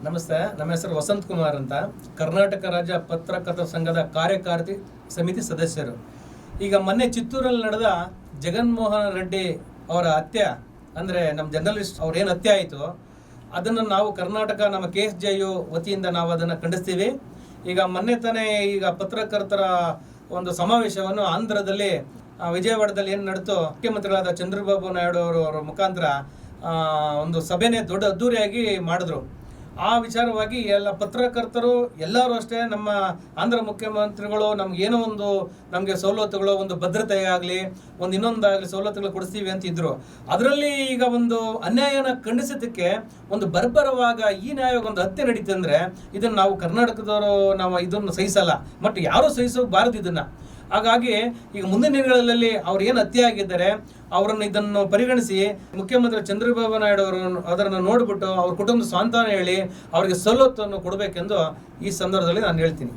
ನಮಸ್ತೆ. ನಮ್ಮ ಹೆಸರು ವಸಂತ್ ಕುಮಾರ್ ಅಂತ, ಕರ್ನಾಟಕ ರಾಜ್ಯ ಪತ್ರಕರ್ತರ ಸಂಘದ ಕಾರ್ಯಕಾರಿ ಸಮಿತಿ ಸದಸ್ಯರು. ಈಗ ಮೊನ್ನೆ ಚಿತ್ತೂರಲ್ಲಿ ನಡೆದ ಜಗನ್ಮೋಹನ್ ರೆಡ್ಡಿ ಅವರ ಹತ್ಯೆ, ಅಂದರೆ ನಮ್ಮ ಜರ್ನಲಿಸ್ಟ್ ಅವ್ರೇನು ಹತ್ಯೆ ಆಯಿತು, ಅದನ್ನು ನಾವು ಕರ್ನಾಟಕ ನಮ್ಮ KSJU ವತಿಯಿಂದ ನಾವು ಅದನ್ನು ಖಂಡಿಸ್ತೀವಿ. ಈಗ ಮೊನ್ನೆ ತಾನೇ ಈಗ ಪತ್ರಕರ್ತರ ಒಂದು ಸಮಾವೇಶವನ್ನು ಆಂಧ್ರದಲ್ಲಿ ವಿಜಯವಾಡದಲ್ಲಿ ಏನು ನಡೆದು ಮುಖ್ಯಮಂತ್ರಿಗಳಾದ ಚಂದ್ರಬಾಬು ನಾಯ್ಡು ಅವರ ಮುಖಾಂತರ ಒಂದು ಸಭೆನೇ ದೊಡ್ಡ ಅದ್ದೂರಿಯಾಗಿ ಮಾಡಿದ್ರು. ಆ ವಿಚಾರವಾಗಿ ಎಲ್ಲ ಪತ್ರಕರ್ತರು ಎಲ್ಲರೂ ಅಷ್ಟೇ, ನಮ್ಮ ಆಂಧ್ರ ಮುಖ್ಯಮಂತ್ರಿಗಳು ನಮಗೇನೋ ಒಂದು ನಮಗೆ ಸವಲತ್ತುಗಳು, ಒಂದು ಭದ್ರತೆ ಆಗಲಿ, ಒಂದು ಇನ್ನೊಂದಾಗಲಿ ಸವಲತ್ತುಗಳು ಕೊಡಿಸ್ತೀವಿ ಅಂತಿದ್ರು. ಅದರಲ್ಲಿ ಈಗ ಒಂದು ಅನ್ಯಾಯನ ಖಂಡಿಸೋದಕ್ಕೆ ಒಂದು ಬರ್ಬರವಾಗ ಈ ನ್ಯಾಯ ಒಂದು ಹತ್ಯೆ ನಡೀತದೆ ಅಂದರೆ ಇದನ್ನು ನಾವು ಕರ್ನಾಟಕದವರು ನಾವು ಇದನ್ನು ಸಹಿಸಲ್ಲ, ಮತ್ತು ಯಾರೂ ಸಹಿಸಬಾರದು ಇದನ್ನು. ಹಾಗಾಗಿ ಈಗ ಮುಂದಿನ ದಿನಗಳಲ್ಲಿ ಅವ್ರು ಏನು ಹತ್ಯೆ ಆಗಿದ್ದಾರೆ ಅವರನ್ನು ಇದನ್ನು ಪರಿಗಣಿಸಿ ಮುಖ್ಯಮಂತ್ರಿ ಚಂದ್ರಬಾಬು ನಾಯ್ಡು ಅವರು ಅದನ್ನು ನೋಡಿಬಿಟ್ಟು ಅವ್ರ ಕುಟುಂಬದ ಸಾಂತ್ವನ ಹೇಳಿ ಅವರಿಗೆ ಸವಲತ್ತನ್ನು ಕೊಡಬೇಕೆಂದು ಈ ಸಂದರ್ಭದಲ್ಲಿ ನಾನು ಹೇಳ್ತೀನಿ.